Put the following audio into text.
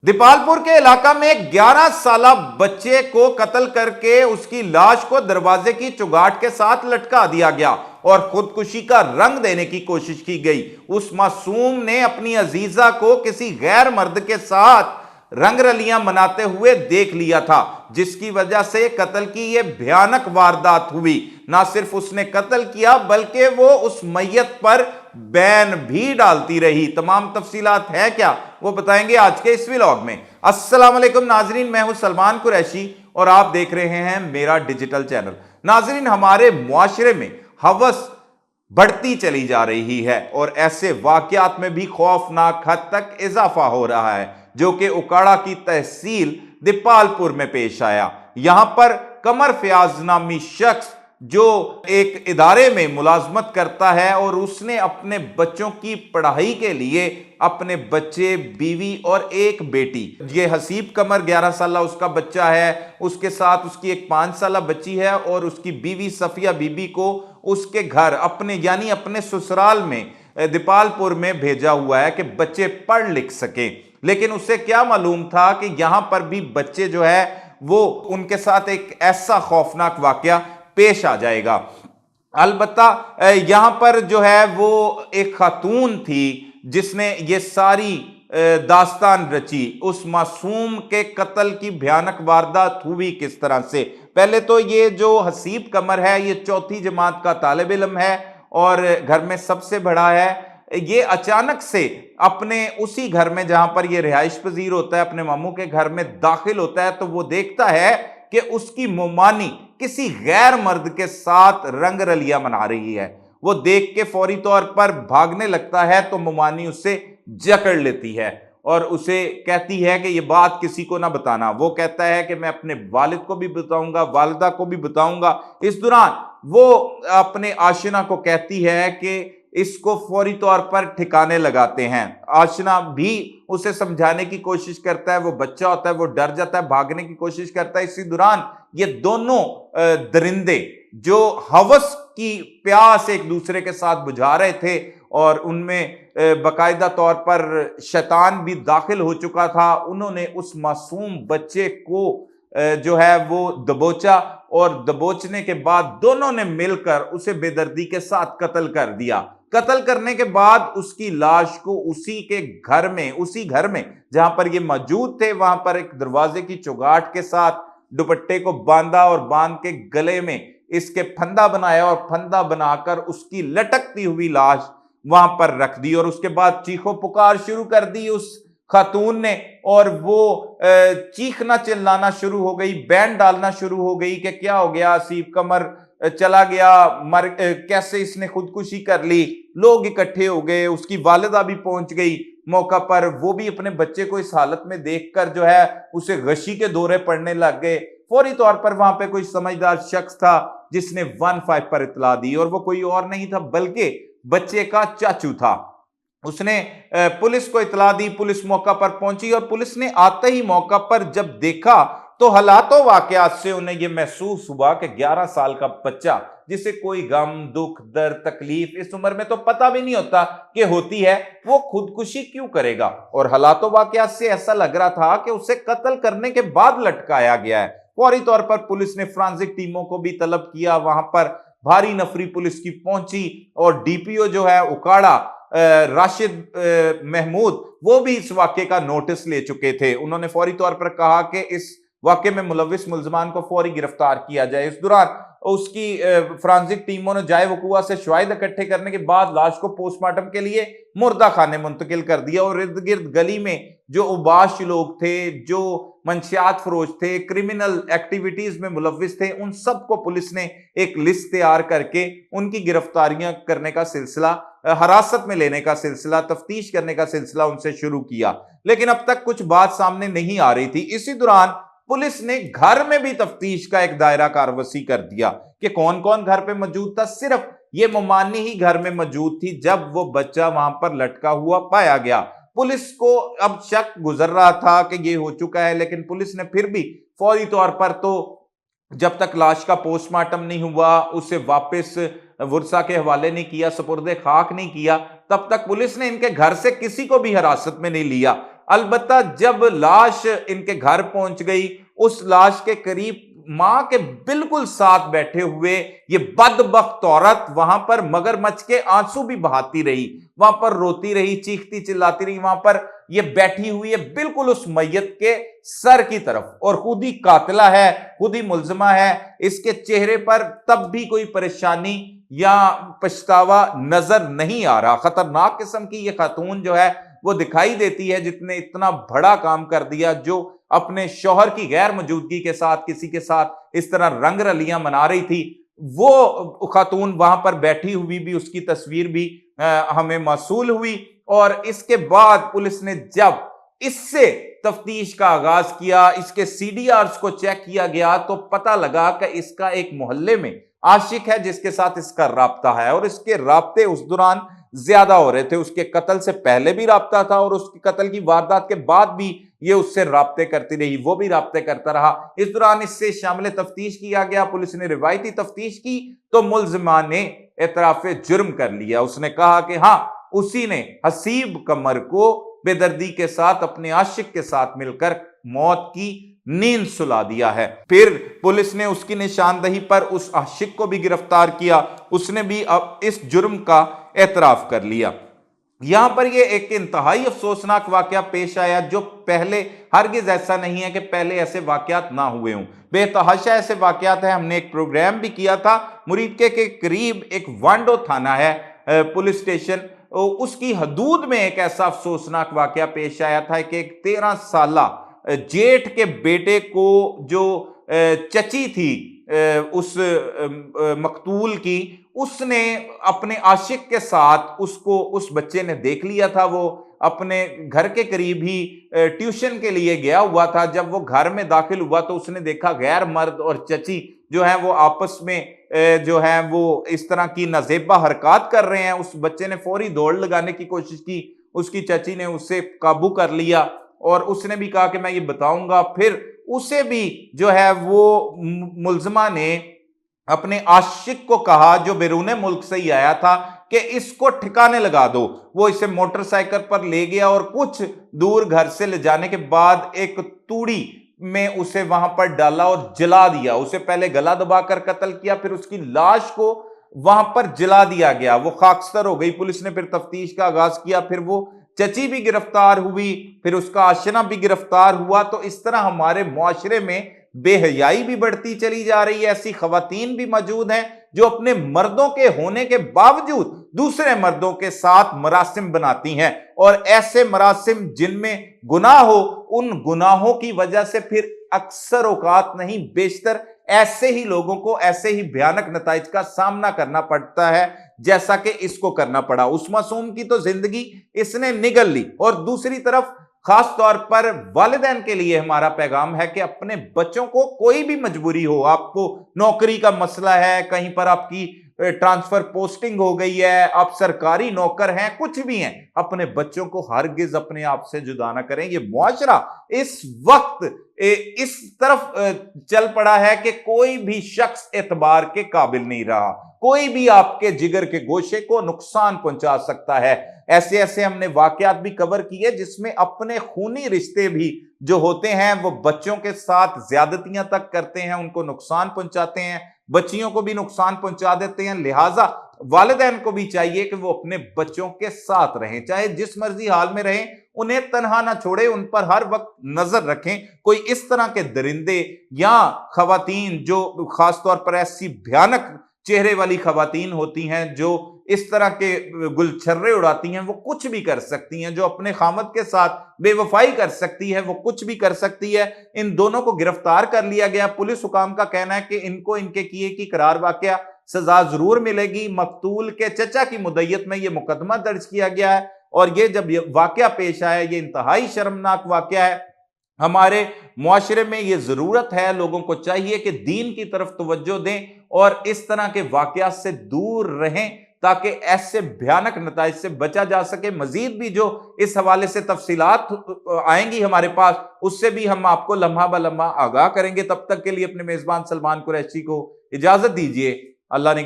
दीपालपुर के इलाका में 11 साला बच्चे को कत्ल करके उसकी लाश को दरवाजे की चुगाट के साथ लटका दिया गया और खुदकुशी का रंग देने की कोशिश की गई। उस मासूम ने अपनी अजीजा को किसी गैर मर्द के साथ रंगरलियां मनाते हुए देख लिया था, जिसकी वजह से कत्ल की यह भयानक वारदात हुई। ना सिर्फ उसने कत्ल किया बल्कि वो उस मैयत पर बैन भी डालती रही। तमाम तफसीलात है क्या, वो बताएंगे आज के इस व्लॉग में। अस्सलाम वालेकुम नाजरीन, मैं हूं सलमान कुरैशी और आप देख रहे हैं मेरा डिजिटल चैनल। नाजरीन, हमारे मुआशरे में हवस बढ़ती चली जा रही है और ऐसे वाकयात में भी खौफनाक हद तक इजाफा हो रहा है, जो कि उकाड़ा की तहसील दीपालपुर में पेश आया। यहां पर कमर फयाज नामी शख्स जो एक इदारे में मुलाजमत करता है और उसने अपने बच्चों की पढ़ाई के लिए अपने बच्चे, बीवी और एक बेटी, ये हसीब कमर 11 साल उसका बच्चा है, उसके साथ उसकी एक 5 साल बच्ची है और उसकी बीवी सफिया बीबी को उसके घर अपने यानी अपने ससुराल में दीपालपुर में भेजा हुआ है कि बच्चे पढ़ लिख सके। लेकिन उसे क्या मालूम था कि यहां पर भी बच्चे जो है वो उनके साथ एक ऐसा खौफनाक वाकया पेश आ जाएगा। अलबत्ता यहां पर जो है वो एक खातून थी जिसने ये सारी दास्तान रची। उस मासूम के कत्ल की भयानक वारदात हुई किस तरह से। पहले तो ये जो हसीब कमर है ये 4वीं जमात का तालिब इल्म है और घर में सबसे बड़ा है। ये अचानक से अपने उसी घर में जहां पर ये रिहाइश पजीर होता है, अपने मामू के घर में दाखिल होता है तो वो देखता है कि उसकी मोमानी किसी गैर मर्द के साथ रंगरलियां मना रही है। वो देख के फौरी तौर पर भागने लगता है तो मोमानी उससे जकड़ लेती है और उसे कहती है कि ये बात किसी को ना बताना। वो कहता है कि मैं अपने वालिद को भी बताऊंगा, वालिदा को भी बताऊंगा। इस दौरान वो अपने आशिना को कहती है कि इसको फौरी तौर पर ठिकाने लगाते हैं। आशिना भी उसे समझाने की कोशिश करता है, वो बच्चा होता है, वो डर जाता है, भागने की कोशिश करता है। इसी दौरान ये दोनों दरिंदे जो हवस की प्यास एक दूसरे के साथ बुझा रहे थे और उनमें बाकायदा तौर पर शैतान भी दाखिल हो चुका था, उन्होंने उस मासूम बच्चे को जो है वो दबोचा और दबोचने के बाद दोनों ने मिलकर उसे बेदर्दी के साथ कत्ल कर दिया। कत्ल करने के बाद उसकी लाश को उसी घर में जहां पर ये मौजूद थे वहां पर एक दरवाजे की चौगाट के साथ दुपट्टे को बांधा और बांध के गले में इसके फंदा बनाया और फंदा बनाकर उसकी लटकती हुई लाश वहां पर रख दी और उसके बाद चीखो पुकार शुरू कर दी उस खातून ने और वो चीखना चिल्लाना शुरू हो गई, बैंड डालना शुरू हो गई कि क्या हो गया, हसीब कमर चला गया, कैसे इसने खुदकुशी कर ली। लोग इकट्ठे हो गए, उसकी वालिदा भी पहुंच गई मौका पर। वो भी अपने बच्चे को इस हालत में देखकर जो है उसे गशी के दौरे पड़ने लग गए। फौरी तौर पर वहां पे कोई समझदार शख्स था जिसने 15 पर इतला दी और वो कोई और नहीं था बल्कि बच्चे का चाचू था। उसने पुलिस को इतला दी, पुलिस मौका पर पहुंची और पुलिस ने आते ही मौका पर जब देखा तो हालातों वाकयात से उन्हें यह महसूस हुआ कि 11 साल का बच्चा जिसे कोई गम, दुख, दर्द, तकलीफ इस उम्र में तो पता भी नहीं होता कि होती है, वो खुदकुशी क्यों करेगा। और हालातों वाकयात से ऐसा लग रहा था कि उसे कत्ल करने के बाद लटकाया गया है। फौरी तौर पर पुलिस ने फोरेंसिक टीमों को भी तलब किया, वहां पर भारी नफरी पुलिस की पहुंची और डीपीओ जो है उकाड़ा राशिद महमूद वो भी इस वाक्य का नोटिस ले चुके थे। उन्होंने फौरी तौर पर कहा कि इस वाकये में मुलविस मुल्जमान को फौरी गिरफ्तार किया जाए। इस दौरान उसकी फोरेंसिक टीमों ने जाए वकुआ से शवाहिद इकट्ठे करने के बाद लाश को पोस्टमार्टम के लिए मुर्दा खाने मुंतकिल कर दिया और इर्द गिर्द गली में जो उबाश लोग थे, जो मंशियात फरोश थे, क्रिमिनल एक्टिविटीज में मुलविस थे, उन सबको पुलिस ने एक लिस्ट तैयार करके उनकी गिरफ्तारियां करने का सिलसिला, हिरासत में लेने का सिलसिला, तफ्तीश करने का सिलसिला उनसे शुरू किया। लेकिन अब तक कुछ बात सामने नहीं आ रही थी। इसी दौरान पुलिस ने घर में भी तफ्तीश का एक दायरा कारवसी कर दिया कि कौन कौन घर पे मौजूद था। सिर्फ ये मोमानी ही घर में मौजूद थी जब वो बच्चा वहां पर लटका हुआ पाया गया। पुलिस को अब शक गुजर रहा था कि ये हो चुका है, लेकिन पुलिस ने फिर भी फौरी तौर पर तो जब तक लाश का पोस्टमार्टम नहीं हुआ, उसे वापस वर्सा के हवाले नहीं किया, सुपुर्दे खाक नहीं किया, तब तक पुलिस ने इनके घर से किसी को भी हिरासत में नहीं लिया। البتہ جب لاش ان کے گھر پہنچ گئی، اس لاش کے قریب ماں کے بالکل ساتھ بیٹھے ہوئے یہ بدبخت عورت وہاں پر مگرمچھ کے آنسو بھی بہاتی رہی، وہاں پر روتی رہی، چیختی چلاتی رہی، وہاں پر یہ بیٹھی ہوئی ہے بالکل اس میت کے سر کی طرف، اور خود ہی قاتلہ ہے، خود ہی ملزمہ ہے، اس کے چہرے پر تب بھی کوئی پریشانی یا پچھتاوا نظر نہیں آ رہا۔ خطرناک قسم کی یہ خاتون جو ہے وہ دکھائی دیتی ہے، جتنے اتنا بڑا کام کر دیا، جو اپنے شوہر کی غیر موجودگی کے ساتھ کسی کے ساتھ اس طرح رنگ رلیاں منا رہی تھی، وہ خاتون وہاں پر بیٹھی ہوئی بھی، اس کی تصویر بھی ہمیں موصول ہوئی۔ اور اس کے بعد پولیس نے جب اس سے تفتیش کا آغاز کیا، اس کے سی ڈی آرز کو چیک کیا گیا، تو پتہ لگا کہ اس کا ایک محلے میں عاشق ہے جس کے ساتھ اس کا رابطہ ہے، اور اس کے رابطے اس دوران زیادہ ہو رہے تھے۔ اس کے قتل سے پہلے بھی رابطہ تھا، اور اس کے قتل کی واردات کے بعد بھی یہ اس سے رابطے کرتی رہی، وہ بھی رابطے کرتا رہا۔ اس دوران اس سے شامل تفتیش کیا گیا، پولیس نے روایتی تفتیش کی تو ملزمہ نے اعتراف جرم کر لیا۔ اس نے کہا کہ ہاں، اسی نے حسیب قمر کو بے دردی کے ساتھ اپنے عاشق کے ساتھ مل کر موت کی نیند سلا دیا ہے۔ پھر پولیس نے اس کی نشاندہی پر اس عاشق کو بھی گرفتار کیا، اس نے بھی اب اس جرم کا اعتراف کر لیا۔ یہاں پر یہ ایک انتہائی افسوسناک واقعہ پیش آیا، جو پہلے ہرگز ایسا نہیں ہے کہ پہلے ایسے واقعات نہ ہوئے ہوں، بے تحاشا ایسے واقعات ہیں۔ ہم نے ایک پروگرام بھی کیا تھا، مریدکے کے قریب ایک وانڈو تھانہ ہے پولیس اسٹیشن، اس کی حدود میں ایک ایسا افسوسناک واقعہ پیش آیا تھا کہ ایک 13 سالہ جیٹھ کے بیٹے کو جو چچی تھی اس مقتول کی، اس نے اپنے عاشق کے ساتھ اس بچے نے دیکھ لیا تھا۔ وہ اپنے گھر کے قریب ہی ٹیوشن کے لیے گیا ہوا تھا۔ جب وہ گھر میں داخل ہوا تو اس نے دیکھا غیر مرد اور چچی جو ہیں وہ آپس میں جو ہیں وہ اس طرح کی نازیبہ حرکات کر رہے ہیں۔ اس بچے نے فوری دوڑ لگانے کی کوشش کی، اس کی چچی نے اسے قابو کر لیا، اور اس نے بھی کہا کہ میں یہ بتاؤں گا۔ پھر اسے بھی جو ہے وہ ملزمہ نے اپنے عاشق کو کہا، جو بیرون ملک سے ہی آیا تھا، کہ اس کو ٹھکانے لگا دو۔ وہ اسے موٹر سائیکل پر لے گیا اور کچھ دور گھر سے لے جانے کے بعد ایک توڑی میں اسے وہاں پر ڈالا اور جلا دیا۔ اسے پہلے گلا دبا کر قتل کیا، پھر اس کی لاش کو وہاں پر جلا دیا گیا۔ وہ خاکستر ہو گئی۔ پولیس نے پھر تفتیش کا آغاز کیا، پھر وہ چچی بھی گرفتار ہوئی، پھر اس کا آشنا بھی گرفتار ہوا۔ تو اس طرح ہمارے معاشرے میں بے حیائی بھی بڑھتی چلی جا رہی ہے۔ ایسی خواتین بھی موجود ہیں جو اپنے مردوں کے ہونے کے باوجود دوسرے مردوں کے ساتھ مراسم بناتی ہیں، اور ایسے مراسم جن میں گناہ ہو، ان گناہوں کی وجہ سے پھر اکثر اوقات نہیں، بیشتر ایسے ہی لوگوں کو ایسے ہی بھیانک نتائج کا سامنا کرنا پڑتا ہے جیسا کہ اس کو کرنا پڑا۔ اس معصوم کی تو زندگی اس نے نگل لی۔ اور دوسری طرف خاص طور پر والدین کے لیے ہمارا پیغام ہے کہ اپنے بچوں کو، کوئی بھی مجبوری ہو، آپ کو نوکری کا مسئلہ ہے، کہیں پر آپ کی ٹرانسفر پوسٹنگ ہو گئی ہے، آپ سرکاری نوکر ہیں، کچھ بھی ہیں، اپنے بچوں کو ہرگز اپنے آپ سے جدا نہ کریں۔ یہ معاشرہ اس وقت اس طرف چل پڑا ہے کہ کوئی بھی شخص اعتبار کے قابل نہیں رہا، کوئی بھی آپ کے جگر کے گوشے کو نقصان پہنچا سکتا ہے۔ ایسے ہم نے واقعات بھی کور کیے جس میں اپنے خونی رشتے بھی جو ہوتے ہیں وہ بچوں کے ساتھ زیادتیاں تک کرتے ہیں، ان کو نقصان پہنچاتے ہیں، بچیوں کو بھی نقصان پہنچا دیتے ہیں۔ لہٰذا والدین کو بھی چاہیے کہ وہ اپنے بچوں کے ساتھ رہیں، چاہے جس مرضی حال میں رہیں، انہیں تنہا نہ چھوڑیں، ان پر ہر وقت نظر رکھیں۔ کوئی اس طرح کے درندے یا خواتین جو خاص طور پر ایسی بھیانک چہرے والی خواتین ہوتی ہیں جو اس طرح کے گلچھرے اڑاتی ہیں، وہ کچھ بھی کر سکتی ہیں۔ جو اپنے خامد کے ساتھ بے وفائی کر سکتی ہے وہ کچھ بھی کر سکتی ہے۔ ان دونوں کو گرفتار کر لیا گیا۔ پولیس حکام کا کہنا ہے کہ ان کو ان کے کیے کی قرار واقعہ سزا ضرور ملے گی۔ مقتول کے چچا کی مدعیت میں یہ مقدمہ درج کیا گیا ہے، اور یہ جب یہ واقعہ پیش آیا، یہ انتہائی شرمناک واقعہ ہے۔ ہمارے معاشرے میں یہ ضرورت ہے، لوگوں کو چاہیے کہ دین کی طرف توجہ دیں اور اس طرح کے واقعات سے دور رہیں تاکہ ایسے بھیانک نتائج سے بچا جا سکے۔ مزید بھی جو اس حوالے سے تفصیلات آئیں گی ہمارے پاس، اس سے بھی ہم آپ کو لمحہ بہ لمحہ آگاہ کریں گے۔ تب تک کے لیے اپنے میزبان سلمان قریشی کو اجازت دیجیے۔ اللہ نے